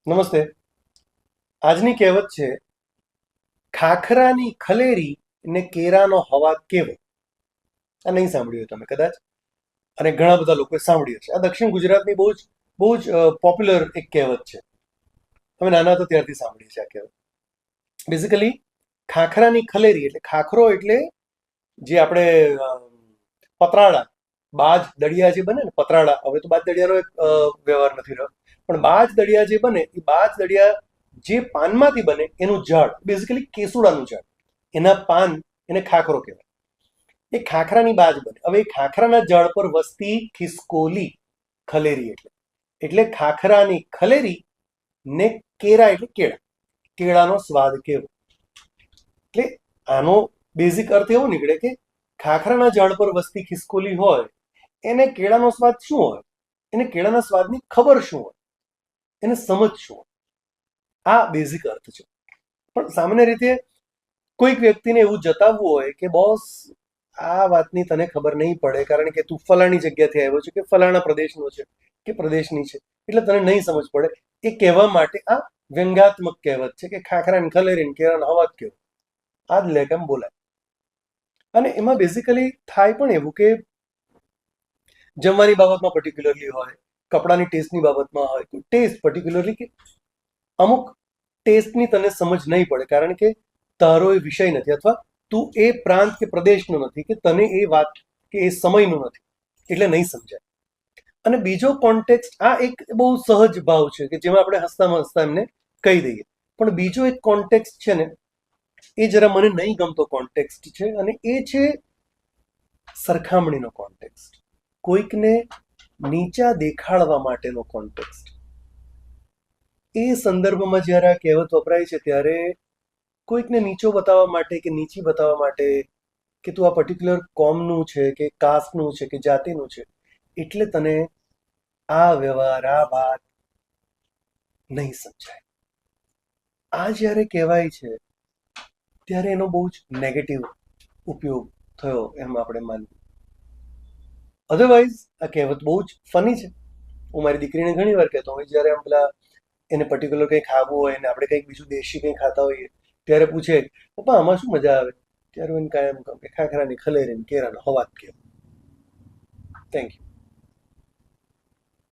નમસ્તે. આજની કહેવત છે, ખાખરાની ખલેરી ને કેરાનો હવા કેવો. આ નહીં સાંભળ્યું હોય તમે કદાચ, અને ઘણા બધા લોકોએ સાંભળ્યું છે. આ દક્ષિણ ગુજરાતની બહુ જ પોપ્યુલર એક કહેવત છે. અમે નાના હતા ત્યારથી સાંભળીએ છીએ આ કહેવત. બેઝિકલી ખાખરાની ખલેરી એટલે ખાખરો એટલે જે આપણે પતરાળા, બાજ દળિયા જે બને ને પતરાળા, હવે તો બાજ દળિયાનો એક વ્યવહાર નથી રહ્યો, પણ બાજ દળિયા જે બને એ બાજ દળિયા જે પાનમાંથી બને એનું ઝાડ, બેઝિકલી કેસુડાનું ઝાડ, એના પાન, એને ખાખરો કહેવાય. એ ખાખરાની બાજ બને. હવે એ ખાખરાના ઝાડ પર વસતી ખિસકોલી, ખલેરી એટલે ખાખરાની ખલેરી ને કેરા એટલે કેળા, કેળાનો સ્વાદ કેવો. એટલે આનો બેઝિક અર્થ એવો નીકળે કે ખાખરાના ઝાડ પર વસતી ખિસકોલી હોય એને કેળાનો સ્વાદ શું હોય, એને કેળાના સ્વાદની ખબર શું હોય, એને સમજ શું હોય. આ બેઝિક અર્થ છે. પણ સામાન્ય રીતે કોઈક વ્યક્તિને એવું જતાવવું હોય કે બોસ, આ વાતની તને ખબર નહીં પડે કારણ કે તું ફલાણી જગ્યાથી આવ્યો છે કે ફલાણા પ્રદેશનો છે કે પ્રદેશની છે, એટલે તને નહીં સમજ પડે, એ કહેવા માટે આ વ્યંગાત્મક કહેવત છે કે ખાખરાને ખલેરીને કેળાનો હવા કેવો. આ જ લેકમ બોલાય. અને એમાં બેઝિકલી થાય પણ એવું કે જમવાની બાબતમાં પર્ટિક્યુલરલી હોય, કપડાની ટેસ્ટની બાબતમાં હોય, કોઈ ટેસ્ટ પર્ટિક્યુલરલી કે અમુક ટેસ્ટની તને સમજ નહીં પડે કારણ કે તારો એ વિષય નથી, અથવા તું એ પ્રાંત કે પ્રદેશનો નથી, કે તને એ વાત કે એ સમયનું નથી, એટલે નહીં સમજાય. અને બીજો કોન્ટેક્સ્ટ, આ એક બહુ સહજ ભાવ છે કે જેમાં આપણે હસતા હસતા એમને કહી દઈએ. પણ બીજો એક કોન્ટેક્સ્ટ છે ને, એ જરા મને નહીં ગમતો કોન્ટેક્સ્ટ છે, અને એ છે સરખામણીનો કોન્ટેક્સ્ટ, કોઈકને નીચા દેખાડવા માટેનો કોન્ટેક્સ્ટ. એ સંદર્ભમાં જ્યારે આ કહેવત વપરાય છે ત્યારે કોઈકને નીચો બતાવવા માટે કે નીચી બતાવવા માટે, કે તું આ પર્ટિક્યુલર કોમનું છે કે કાસ્ટનું છે કે જાતિનું છે, એટલે તને આ વ્યવહાર, આ વાત નહીં સમજાય. આ જ્યારે કહેવાય છે ત્યારે એનો બહુ જ નેગેટિવ ઉપયોગ થયો એમ આપણે માનીએ. અધરવાઇઝ આ કહેવત બહુ જ ફની છે. હું મારી દીકરીને ઘણી વાર કહેતો હોય, જ્યારે આમ પેલા એને પર્ટિક્યુલર કંઈ ખાવું હોય ને આપણે કંઈક બીજું દેશી કંઈ ખાતા હોઈએ ત્યારે પૂછે, પપ્પા આમાં શું મજા આવે, ત્યારે હું એને કાયમ કહું કે ખાખરાની ખલેરીને કેરાનો હવા જ કેવો. Thank you.